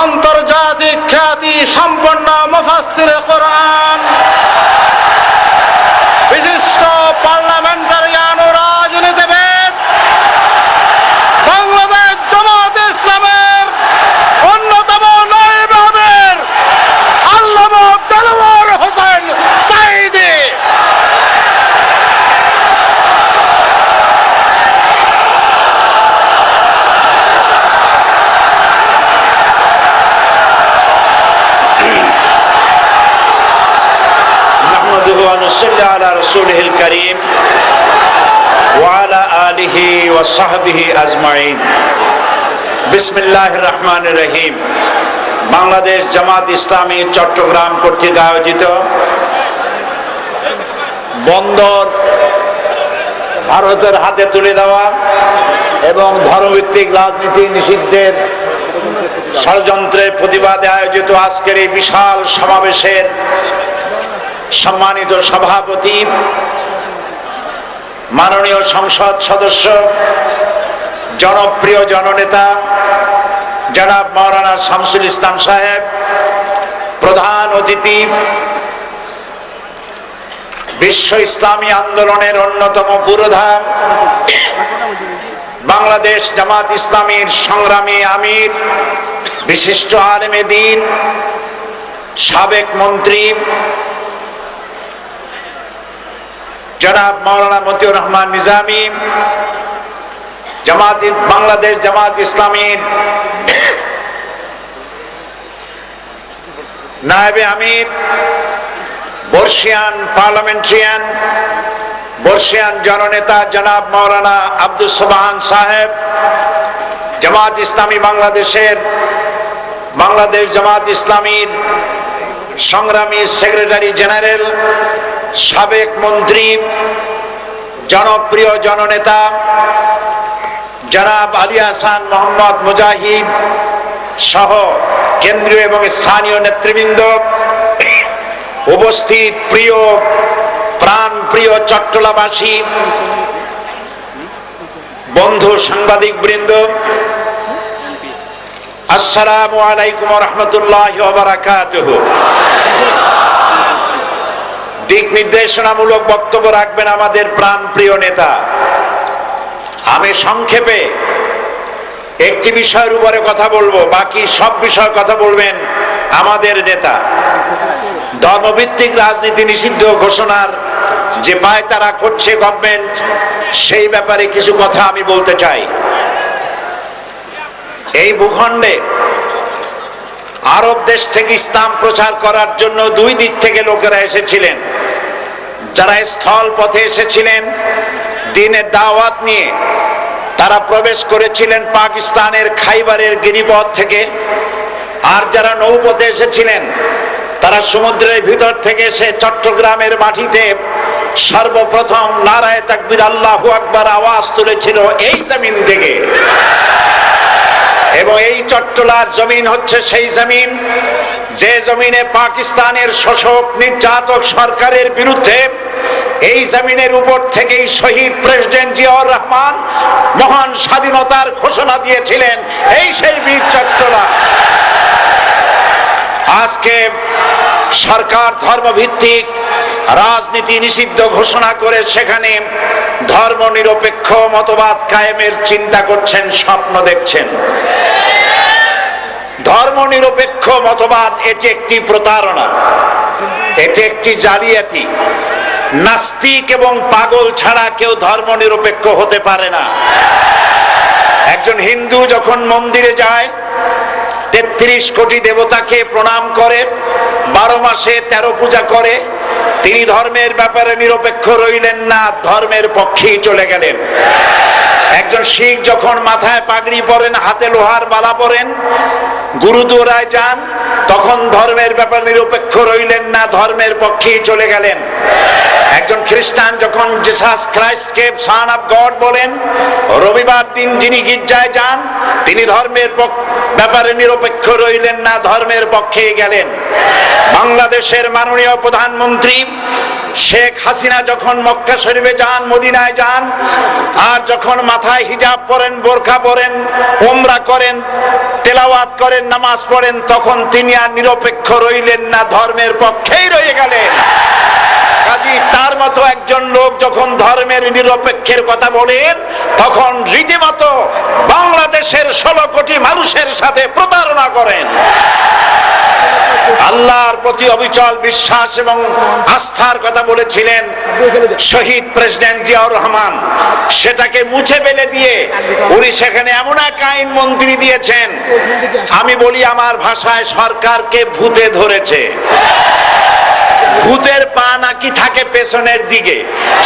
আন্তর্জাতিক খ্যাতি সম্পন্ন মুফাসসিরে কোরআন, বিশিষ্ট পার্লামেন্টারিয়ান ও রাজনীতিবিদ, বাংলাদেশ জামাত ইসলামের অন্যতম নায়েব আমির আল্লামা দেলোয়ার হোসেন সাঈদী। ونصلي على رسوله الكريم وعلى آله وصحبه أجمعين بسم الله الرحمن الرحيم। বাংলাদেশ জামাত ইসলামী চট্টগ্রাম কর্তৃক আয়োজিত বন্দর ভারতের হাতে তুলে দেওয়া এবং ধর্মভিত্তিক রাজনীতি নিষিদ্ধের ষড়যন্ত্রের প্রতিবাদে আয়োজিত আজকের এই বিশাল সমাবেশের সম্মানিত সভাপতি, মাননীয় সংসদ সদস্য, জনপ্রিয় জননেতা জনাব মাওলানা শামসুল ইসলাম সাহেব, প্রধান অতিথি, বিশ্ব ইসলামী আন্দোলনের অন্যতম পুরোধা, বাংলাদেশ জামাত ইসলামীর সংগ্রামী আমির, বিশিষ্ট আলেমে দ্বীন, সাবেক মন্ত্রী জনাব মাওলানা মতিউর রহমান নিজামী, বাংলাদেশ জামাত ইসলামীর নায়েবে আমির, বর্ষিয়ান পার্লামেন্টারিয়ান, বর্ষিয়ান জননেতা জনাব মাওলানা আব্দুল সোবহান সাহেব, জামাত ইসলামী বাংলাদেশের বাংলাদেশ জামাত ইসলামীর সংগ্রামী সেক্রেটারি জেনারেল, সাবেক মন্ত্রী, জনপ্রিয় জননেতা জনাব আলী হাসান মোহাম্মদ মুজাহিদ সহ কেন্দ্রীয় এবং স্থানীয় নেতৃবৃন্দ, উপস্থিত প্রিয় প্রাণ প্রিয় চট্টলাবাসী, বন্ধু সাংবাদিক বৃন্দ, আসসালামু আলাইকুম ওয়া রাহমাতুল্লাহি ওয়া বারাকাতুহু। দিক নির্দেশনামূলক বক্তব্য রাখবেন আমাদের প্রাণ প্রিয় নেতা। আমি সংক্ষেপে একটি বিষয়ের উপরে কথা বলবো, বাকি সব বিষয়ে কথা বলবেন আমাদের নেতা। ধর্মভিত্তিক রাজনীতি নিষিদ্ধ ঘোষণার যে পায়তারা করছে গভর্নমেন্ট, সেই ব্যাপারে কিছু কথা আমি বলতে চাই। এই ভূখণ্ডে আরব দেশ থেকে ইসলাম প্রচার করার জন্য দুই দিক থেকে লোকেরা এসেছিলেন। যারা স্থল পথে এসেছিলেন দ্বীনের দাওয়াত নিয়ে, তারা প্রবেশ করেছিলেন পাকিস্তানের খাইবারের গিরিপথ থেকে। আর যারা নৌপথে এসেছিলেন তারা সমুদ্রের ভিতর থেকে এসে চট্টগ্রামের মাটিতে সর্বপ্রথম নারায়ে তাকবীর আল্লাহু আকবার আওয়াজ তুলেছিল এই জমিন থেকে। এবং এই চট্টলার জমিন হচ্ছে সেই জমিন যে জমিনে পাকিস্তানের শোষক নির্যাতক সরকারের বিরুদ্ধে এই জমিনের উপর থেকেই শহীদ প্রেসিডেন্ট জিয়াউর রহমান মহান স্বাধীনতার ঘোষণা দিয়েছিলেন। এই সেই বীর চট্টলা। আজকে সরকার ধর্মভিত্তিক রাজনীতি নিষিদ্ধ ঘোষণা করে সেখানে ধর্মনিরপেক্ষ মতবাদ কায়েমের চিন্তা করছেন, স্বপ্ন দেখছেন। ধর্মনিরপেক্ষ মতবাদ এটি একটি প্রতারণা, এটি একটি জালিয়াতি। নাস্তিক এবং পাগল ছাড়া কেউ ধর্মনিরপেক্ষ হতে পারে না। একজন হিন্দু যখন মন্দিরে যায় ৩৩ কোটি দেবতাকে প্রণাম করে, ১২ মাসে ১৩ পূজা করে, তিনি ধর্মের ব্যাপারে নিরপেক্ষ রইলেন না, ধর্মের পক্ষেই চলে গেলেন। একজন শিখ যখন মাথায় পাগড়ি পরেন, হাতে লোহার বালা পরেন, গুরুদুয়ারায় যান, তখন ধর্মের ব্যাপারে নিরপেক্ষ রইলেন না, ধর্মের পক্ষেই চলে গেলেন। একজন খ্রিস্টান যখন জিসাস খ্রাইস্টকে সন অফ গড বলেন, রবিবার দিন যিনি গির্জায় যান, তিনি ধর্মের ব্যাপারে নিরপেক্ষ রইলেন না, ধর্মের পক্ষেই গেলেন। বাংলাদেশের মাননীয় প্রধানমন্ত্রী শেখ হাসিনা যখন মক্কা শরীফে যান, মদিনায় যান, আর যখন মাথায় হিজাব পরেন, বোরকা পরেন, উমরা করেন, তেলাওয়াত করেন, নামাজ পড়েন, তখন তিনি আর নিরপেক্ষ রইলেন না, ধর্মের পক্ষেই রয়ে গেলেন। কাজী তার মতো একজন লোক যখন ধর্মের নিরপেক্ষের কথা বলেন, তখন রীতিমতো বাংলাদেশের 16 কোটি মানুষের সাথে প্রতারণা করেন। আল্লাহর প্রতি অবিচল বিশ্বাস এবং আস্থার কথা বলেছিলেন শহীদ প্রেসিডেন্ট জিয়াউর রহমান, সেটাকে মুছে ফেলে দিয়ে উনি সেখানে এমন এক আইন মন্ত্রী দিয়েছেন, আমি বলি আমার ভাষায়, সরকারকে ভূতে ধরেছে। ভূতের পা নাকি থাকে পেছনের দিকে,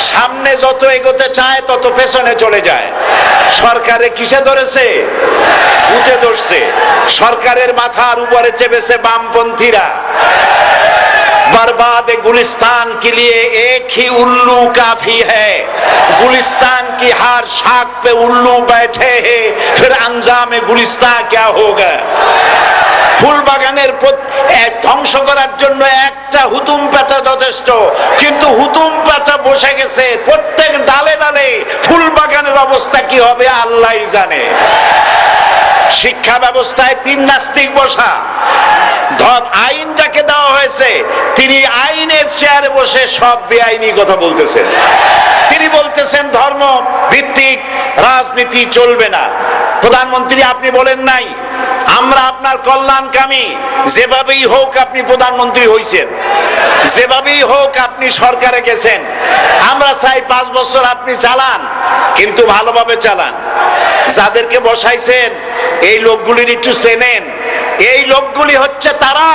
সামনে যত এগোতে চায় তত পেছনে চলে যায়। সরকারে কিসে ধরেছে? ভূতে ধরছে। সরকারের মাথার উপরে চেপেছে বামপন্থীরা। बर्बाद गुलिस्तान के लिए एक ही उल्लू काफी है, गुलिस्तान की हर शाख पे उल्लू बैठे हैं, फिर अंजाम गुलिस्तान क्या होगा। ফুল বাগানের ধ্বংস করার জন্য একটা হুতুম পেঁচা যথেষ্ট, কিন্তু হুতুম পেঁচা বসে গেছে প্রত্যেক ডালে ডালে। ফুল বাগানের অবস্থা কি হবে আল্লাহই জানে। শিক্ষা ব্যবস্থায় 3 নাস্তিক বসা, আইন যাকে দেওয়া হয়েছে তিনি আইনের চেয়ারে বসে সব বেআইনি কথা বলতেছেন। তিনি বলতেছেন ধর্ম ভিত্তিক রাজনীতি চলবে না। প্রধানমন্ত্রী আপনি বলেন নাই আমরা আপনার কল্যাণকামী, যেভাবেই হোক আপনি প্রধানমন্ত্রী হইছেন, যেভাবেই হোক আপনি সরকারে গেছেন, আমরা চাই 5 বছর আপনি চালান, কিন্তু ভালোভাবে চালান। যাদেরকে বসাইছেন এই লোকগুলির একটু চেনেন। এই লোকগুলি হচ্ছে তারা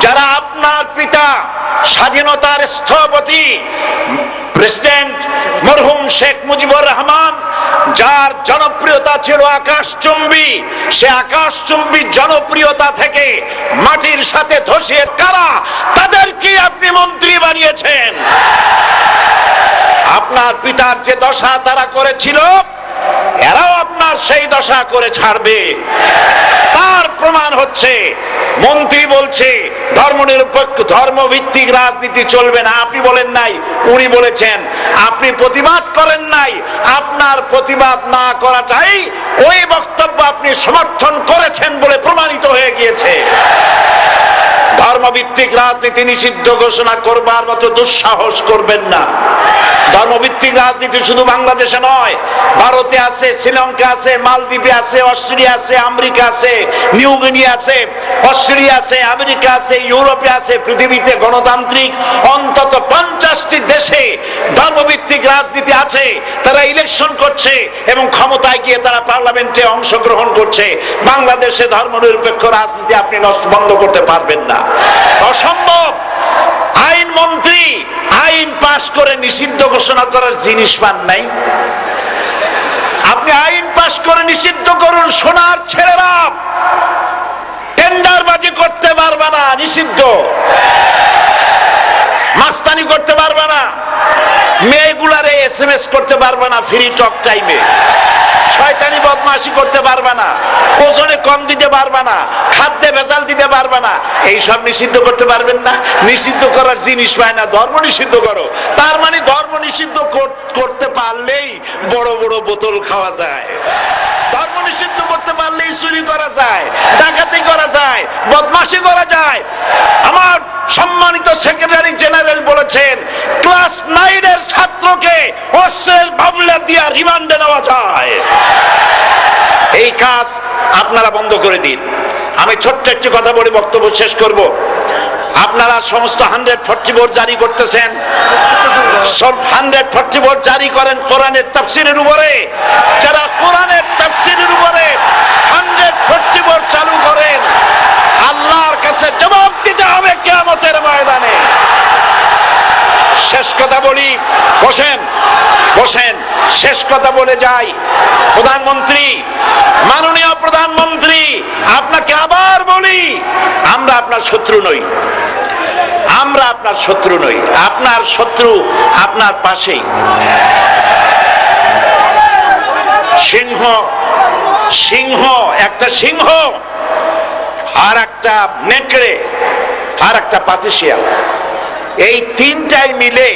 যারা আপনার পিতা স্বাধীনতার স্থপতি প্রেসিডেন্ট মরহুম শেখ মুজিবুর রহমান, যার জনপ্রিয়তা ছিল আকাশচুম্বী, সে আকাশচুম্বী জনপ্রিয়তা থেকে মাটির সাথে ধসিয়ে কারা, তাদেরকে আপনি মন্ত্রী বানিয়েছেন। আপনার পিতার যে দশা তারা করেছিল, এরাও আপনার সেই দশা করে ছাড়বে। তার প্রমাণ হচ্ছে মন্ত্রী বলছে ধর্মনিরপেক্ষ ধর্মভিত্তিক রাজনীতি চলবে না। আপনি বলেন নাই, উনি বলেছেন। আপনি প্রতিবাদ করেন নাই, আপনার প্রতিবাদ না করাটাই ওই বক্তব্য আপনি সমর্থন করেছেন বলে প্রমাণিত হয়ে গিয়েছে। ধর্মভিত্তিক রাজনীতি নিষিদ্ধ ঘোষণা করবার মতো দুঃসাহস করবেন না। ধর্মভিত্তিক রাজনীতি শুধু বাংলাদেশে নয়, ভারতে আছে, শ্রীলঙ্কা আছে, মালদ্বীপে আছে, অস্ট্রেলিয়া আছে, আমেরিকা আছে, নিউ গিনি আছে, অস্ট্রেলিয়া আছে, আমেরিকা আছে, ইউরোপে আছে। পৃথিবীতে গণতান্ত্রিক অন্তত 50টি দেশে ধর্মভিত্তিক রাজনীতি আছে। তারা ইলেকশন করছে এবং ক্ষমতায় গিয়ে তারা পার্লামেন্টে অংশগ্রহণ করছে। বাংলাদেশে ধর্মনিরপেক্ষ রাজনীতি আপনি বন্ধ করতে পারবেন না, অসম্ভব। আইন মন্ত্রী আইন পাশ করে নিষিদ্ধ ঘোষণা করার জিনিস পান নাই। আপনি আইন পাশ করে নিষিদ্ধ করুন, সোনার ছেলেরা টেন্ডারবাজি করতে পারবে না, নিষিদ্ধ। মাস্তানি করতে পারবে না, মেয়েগুলারে SMS করতে পারবে না ফ্রি টক টাইমে, শয়তানি বদমাশি করতে পারবে না, ওজনে কম দিতে পারবে না, খাদ্যে ভেজাল দিতে পারবে না। এইসব নিষিদ্ধ করতে পারবেন না। নিষিদ্ধ করার জিনিস পায় না, ধর্ম নিষিদ্ধ করো। তার মানে ধর্ম নিষিদ্ধ করতে পারলেই বড় বড় বোতল খাওয়া যায়। ধর্ম নিষিদ্ধ করতে পারলেই চুরি করা যায়, ডাকাতি করা যায়, বদমাশি করা যায়। আমার সম্মানিত সেক্রেটারি জেনারেল বলেছেন ক্লাস 9 এর ছাত্রকে অস্ত্রের মামলা দিয়ে রিমান্ডে নেওয়া যায়। এই কাজ আপনারা বন্ধ করে দিন। আমি ছোট্ট একটি কথা বলে বক্তব্য শেষ করব। আপনারা সমস্ত 144 জারি করতেছেন, সব 144 জারি করেন কোরআনের তাফসীরের উপরে। যারা কোরআনের তাফসীরের উপরে 144 চালু করেন, আল্লাহর কাছে জবাব দিতে হবে কিয়ামতের ময়দানে। শেষ কথা বলি, বসেন বসেন, শেষ কথা বলে যাই। প্রধানমন্ত্রী, মাননীয় প্রধানমন্ত্রী, আপনাকে আবার বলি, আমরা আপনার শত্রু নই, আমরা আপনার শত্রু নই। আপনার শত্রু আপনার পাশেই। সিংহ, সিংহ, একটা সিংহ আর একটা নেকড়ে আর একটা পাতিশিয়াল, এই তিনটাই মিলে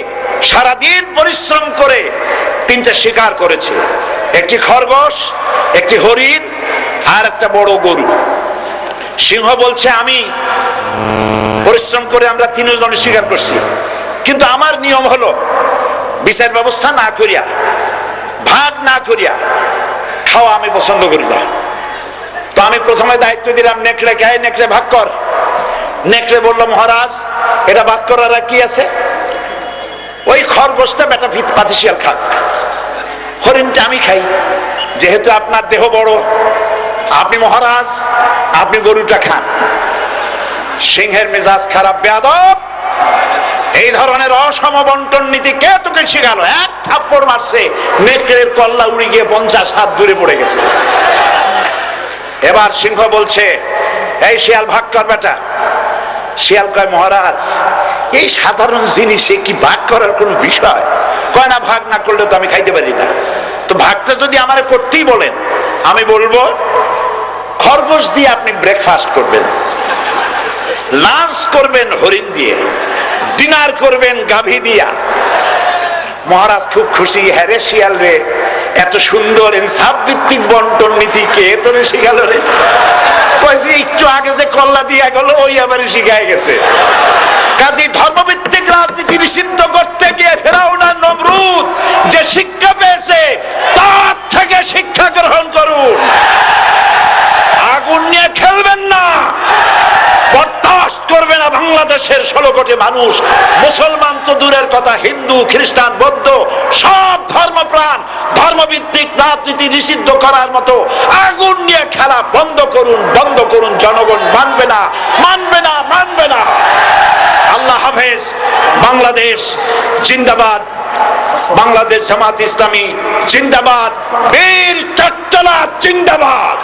সারাদিন পরিশ্রম করে তিনটা শিকার করেছে, একটি খরগোশ, একটি হরিণ আর একটা বড় গরু। সিংহ বলছে আমি পরিশ্রম করে আমরা তিনজনে শিকার করছি, কিন্তু আমার নিয়ম হলো বিচার ব্যবস্থা না করিয়া, ভাগ না করিয়া খাওয়া আমি পছন্দ করি না। তো আমি প্রথমে দায়িত্ব দিলাম নেকড়ে গায়ে, নেকড়ে ভাগ কর। নেকড়ে বলল মহারাজ এটা ভাগ করার কি আছে, ওই খরগোশটা বেটা পাতিশিয়াল খাক, হরিণটা আমি খাই, যেহেতু আপনার দেহ বড়, আপনি মহারাজ আপনি গরুটা খান। সিংহের মেজাজ খারাপ, বেয়াদব, এই ধরনের অসম বন্টন নীতি কে তোকে শিখালো? এক থাপ্পড় মারছে, নেকড়ের কল্লা উড়ে গিয়ে 50 হাত দূরে পড়ে গেছে। এবার সিংহ বলছে এই শিয়াল ভাগ কর বেটা। শিয়াল কয় মহারাজ এই সাধারণ জিনিসে কি ভাগ করার কোনো বিষয়? কয় না, ভাগ না করলে তো আমি খাইতে পারি না। তো ভাগটা যদি আমার করতেই বলেন, আমি বলবো খরগোশ দিয়ে আপনি ব্রেকফাস্ট করবেন, লাঞ্চ করবেন হরিণ দিয়ে, ডিনার করবেন গাভী দিয়া। মহারাজ খুব খুশি, হ্যাঁ রে শিয়াল রে, এত সুন্দর ইনসাফ ভিত্তিক বন্টন নীতি কে তোরে শিখাল রে? কয়েছে একটু আগে যে কল্লা দিয়া গেল ওই আবার শিখায় গেছে। কাজী ধর্মভিত্তিক রাজনীতি নিষিদ্ধ করতে গিয়ে ফেরাউন আর নমরুদ যে শিক্ষা পেয়েছে তার থেকে শিক্ষা গ্রহণ করুন। আগুন নিয়ে খেলবেন না, বরদাস্ত করবে না বাংলাদেশের 16 কোটি মানুষ। মুসলমান তো দূরের কথা, হিন্দু, খ্রিস্টান, বৌদ্ধ সব ধর্মপ্রাণ ধর্মভিত্তিক রাজনীতি নিষিদ্ধ করার মতো আগুন নিয়ে খেলা বন্ধ করুন, বন্ধ করুন। জনগণ মানবে না, মানবে না, মানবে না। আল্লাহ হাফেজ। বাংলাদেশ জিন্দাবাদ, বাংলাদেশ জামাত ইসলামী জিন্দাবাদ, বীর চট্টলা জিন্দাবাদ।